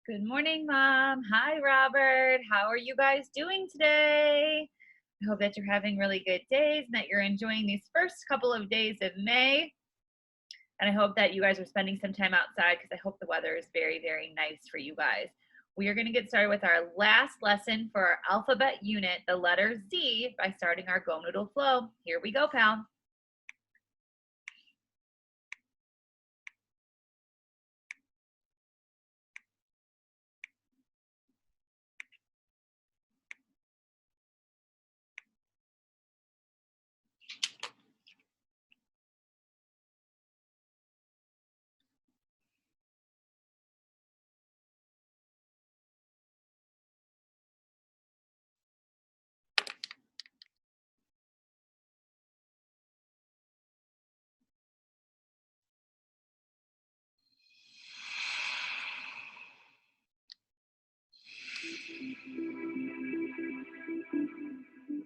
Good morning, Mom. Hi, Robert. How are you guys doing today? I hope that you're having really good days and that you're enjoying these first couple of days of May. And I hope that you guys are spending some time outside because I hope the weather is very, very nice for you guys. We are going to get started with our last lesson for our alphabet unit, the letter Z, by starting our Go Noodle Flow. Here we go, pal.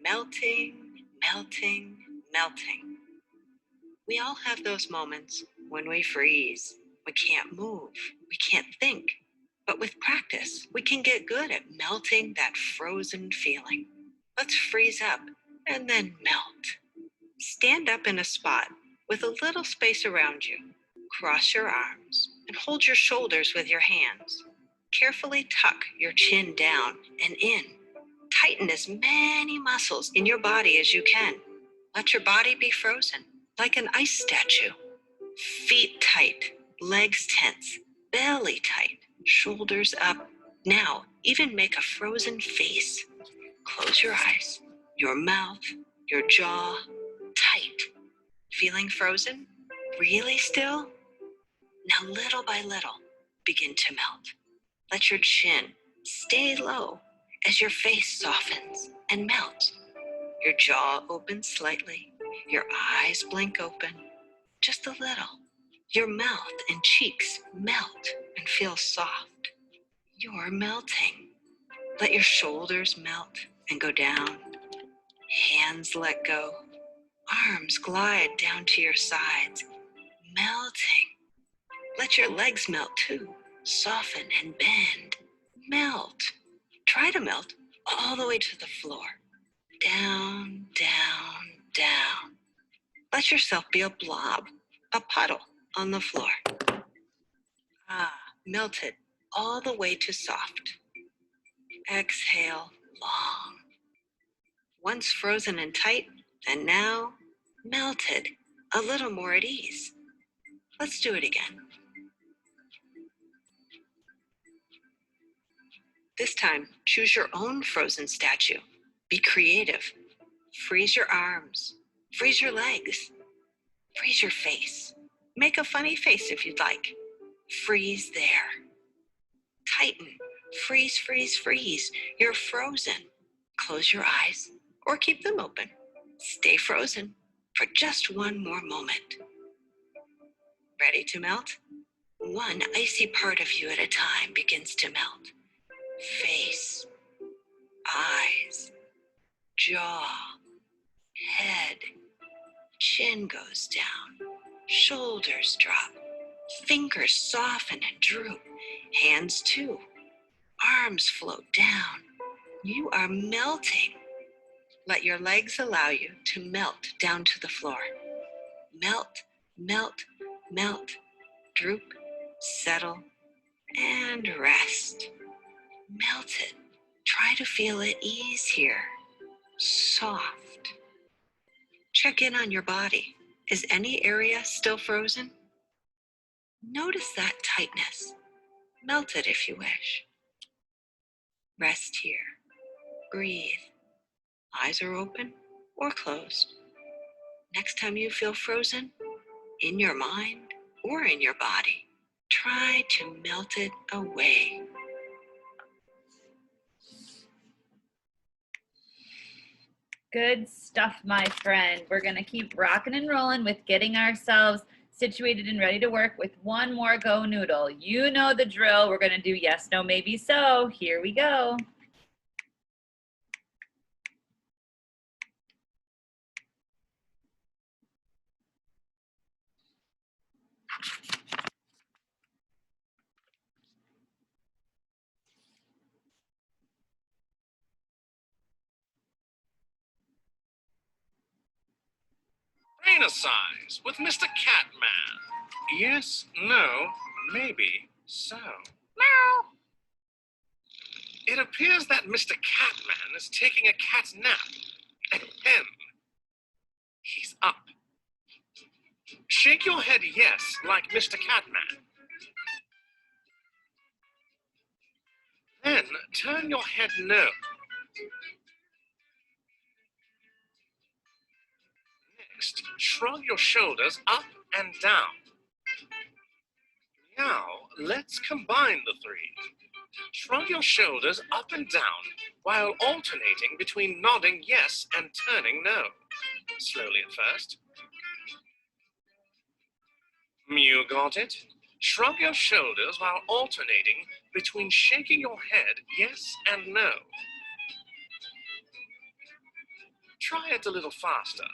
Melting, melting, melting. We all have those moments when we freeze. We can't move. We can't think. But with practice, we can get good at melting that frozen feeling. Let's freeze up and then melt. Stand up in a spot with a little space around you. Cross your arms and hold your shoulders with your hands. Carefully tuck your chin down and in. Tighten as many muscles in your body as you can. Let your body be frozen, like an ice statue. Feet tight, legs tense, belly tight, shoulders up. Now, even make a frozen face. Close your eyes, your mouth, your jaw, tight. Feeling frozen? Really still? Now, little by little, begin to melt. Let your chin stay low as your face softens and melts. Your jaw opens slightly, your eyes blink open, just a little. Your mouth and cheeks melt and feel soft. You're melting. Let your shoulders melt and go down. Hands let go. Arms glide down to your sides, melting. Let your legs melt too. Soften and bend. Melt. Try to melt all the way to the floor. Down, down, down. Let yourself be a blob, a puddle on the floor. Melted all the way to soft. Exhale long. Once frozen and tight, and now melted, a little more at ease. Let's do it again. This time, choose your own frozen statue. Be creative. Freeze your arms. Freeze your legs. Freeze your face. Make a funny face if you'd like. Freeze there. Tighten. Freeze, freeze, freeze. You're frozen. Close your eyes or keep them open. Stay frozen for just one more moment. Ready to melt? One icy part of you at a time begins to melt. Face, eyes, jaw, head, chin goes down, shoulders drop, fingers soften and droop, hands too, arms float down. You are melting. Let your legs allow you to melt down to the floor. Melt, melt, melt, droop, settle, and rest. Melted. Try to feel at ease here. Soft. Check in on your body. Is any area still frozen? Notice that tightness. Melt it if you wish. Rest here. Breathe. Eyes are open or closed. Next time you feel frozen, in your mind or in your body, try to melt it away. Good stuff, my friend. We're going to keep rocking and rolling with getting ourselves situated and ready to work with one more Go Noodle. You know the drill. We're going to do yes, no, maybe so. Here we go. exercise with Mr. Catman. Yes, no, maybe, so. Meow. It appears that Mr. Catman is taking a cat nap. Ahem. He's up. Shake your head yes, like Mr. Catman. Then turn your head no. Next, shrug your shoulders up and down. Now, let's combine the three. Shrug your shoulders up and down while alternating between nodding yes and turning no. Slowly at first. You got it? Shrug your shoulders while alternating between shaking your head yes and no. Try it a little faster.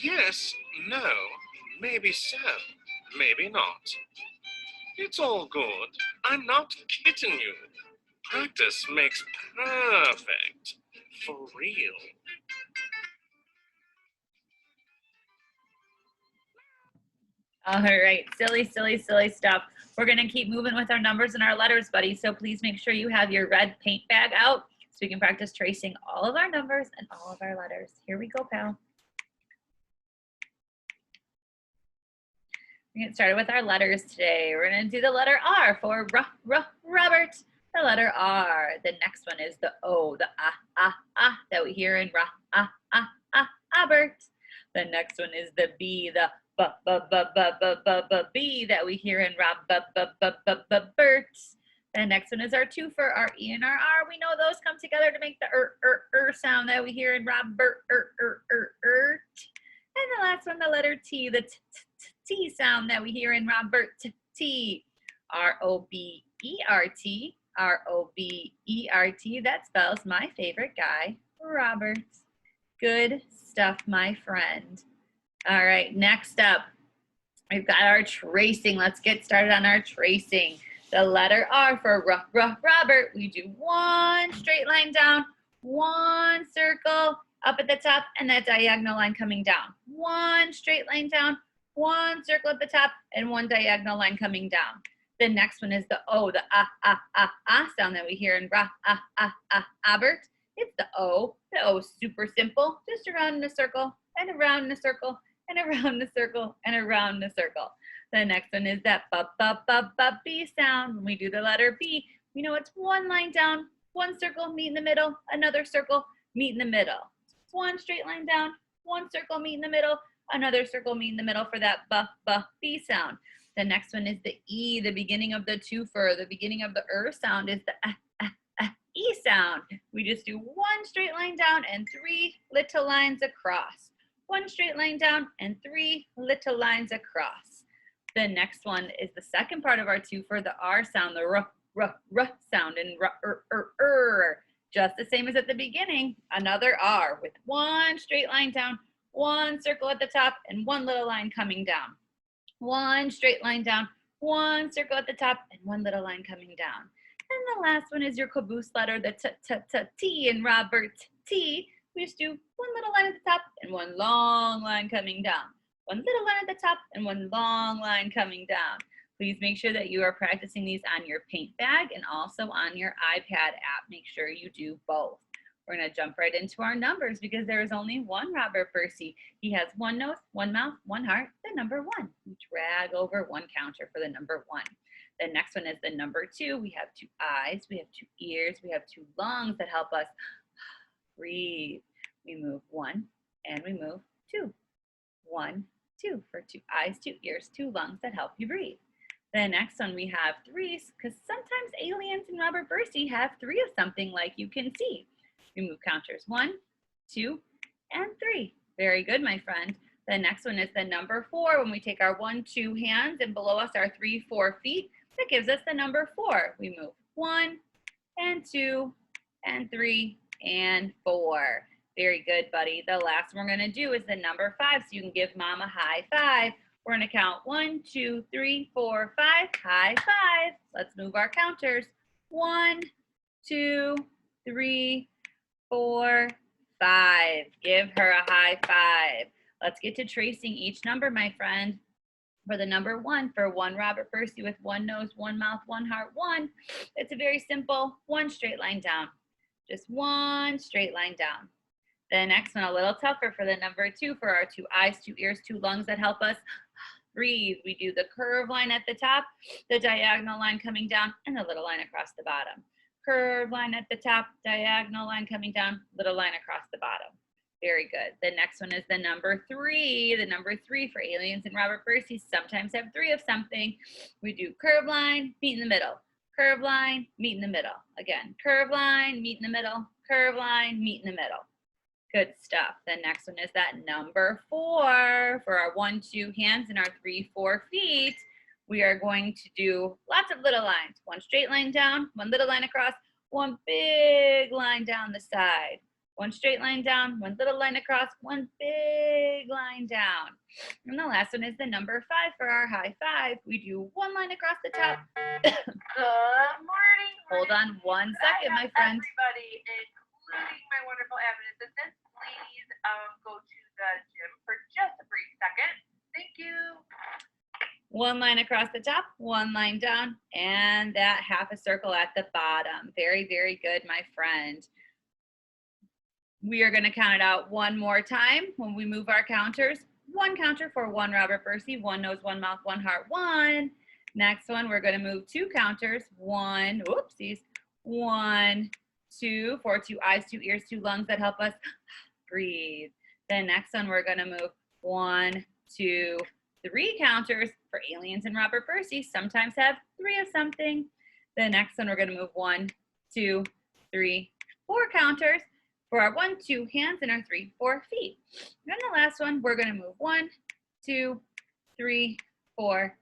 Yes, no, maybe so, maybe not. It's all good. I'm not kidding you. Practice makes perfect. For real. All right, silly, silly, silly stuff. We're gonna keep moving with our numbers and our letters, buddy. So please make sure you have your red paint bag out so we can practice tracing all of our numbers and all of our letters. Here we go, pal. We get started with our letters today. We're gonna do the letter R for Robert. The letter R. The next one is the O, the that we hear in Robert. The next one is the B, the B that we hear in Bert. The next one is our twofer, our E and our R. We know those come together to make the sound that we hear in Robert. And the last one, the letter T, the T sound that we hear in Robert. T. R-O-B-E-R-T. R-O-B-E-R-T. That spells my favorite guy, Robert. Good stuff, my friend. All right, next up, we've got our tracing. Let's get started on our tracing. The letter R for Robert. We do one straight line down, one circle up at the top, and that diagonal line coming down. One straight line down, one circle at the top, and one diagonal line coming down. The next one is the O, the sound that we hear in Robert. It's the O. The O is super simple, just around in a circle, and around in a circle, and around in a circle, and around in a circle. The next one is that B sound. When we do the letter B, we know it's one line down, one circle, meet in the middle, another circle, meet in the middle. One straight line down, one circle, meet in the middle, another circle, meet in the middle for that B sound. The next one is the E, the beginning of the twofer. The beginning of the sound is the E sound. We just do one straight line down and three little lines across. One straight line down and three little lines across. The next one is the second part of our twofer, the R sound, the R sound, and just the same as at the beginning, another R with one straight line down, one circle at the top, and one little line coming down. One straight line down, one circle at the top, and one little line coming down. And the last one is your caboose letter, the T in Robert. T. We just do one little line at the top and one long line coming down. One little line at the top and one long line coming down. Please make sure that you are practicing these on your paint bag and also on your iPad app. Make sure you do both. We're going to jump right into our numbers because there is only one Robert Percy. He has one nose, one mouth, one heart, the number 1. We drag over one counter for the number 1. The next one is the number 2. We have 2 eyes, we have 2 ears, we have 2 lungs that help us breathe. We move 1 and we move 2. 1, 2 for 2 eyes, 2 ears, 2 lungs that help you breathe. The next one we have 3s because sometimes aliens and Robert Percy have 3 of something like you can see. We move counters 1, 2, and 3. Very good, my friend. The next one is the number 4. When we take our 1, 2 hands and below us are 3, 4 feet, that gives us the number 4. We move 1 and 2 and 3 and 4. Very good, buddy. The last one we're going to do is the number 5, so you can give mom a high five. We're going to count 1, 2, 3, 4, 5. High five. Let's move our counters. 1, 2, 3, 4, 5. Give her a high five. Let's get to tracing each number, my friend. For the number 1, for 1 Robert Percy with 1 nose, 1 mouth, 1 heart, 1, it's a very simple 1 straight line down. Just 1 straight line down. The next one, a little tougher for the number 2, for our 2 eyes, 2 ears, 2 lungs that help us breathe. We do the curve line at the top, the diagonal line coming down, and the little line across the bottom. Curve line at the top, diagonal line coming down, little line across the bottom. Very good. The next one is the number 3. The number 3 for aliens and Robert Percy sometimes have 3 of something. We do curve line, meet in the middle. Curve line, meet in the middle. Again, curve line, meet in the middle. Curve line, meet in the middle. Good stuff. The next one is that number 4. For our 1, 2 hands and our 3, 4 feet, we are going to do lots of little lines. 1 straight line down, 1 little line across, 1 big line down the side. 1 straight line down, 1 little line across, 1 big line down. And the last one is the number 5 for our high five. We do 1 line across the top. Good morning. Hold on 1 second, my friend. Everybody, including my wonderful admin assistant, please go to the gym for just a brief second. Thank you. 1 line across the top, 1 line down, and that half a circle at the bottom. Very, very good, my friend. We are going to count it out 1 more time when we move our counters. 1 counter for 1 Robert Percy, 1 nose, 1 mouth, 1 heart, 1. Next one, we're going to move 2 counters. 1, oopsies, 1, 2, for 2 eyes, 2 ears, 2 lungs that help us breathe. The next one, we're going to move 1, 2, 3 counters for aliens and Robert Percy. Sometimes have 3 of something. The next one, we're going to move 1, 2, 3, 4 counters for our 1, 2 hands and our 3, 4 feet. And the last one, we're going to move 1, 2, 3, 4,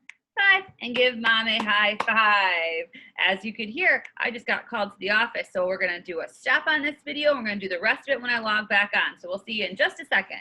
5, and give mom a high five. As you could hear, I just got called to the office, so we're going to do a stop on this video. We're going to do the rest of it when I log back on. So we'll see you in just a second.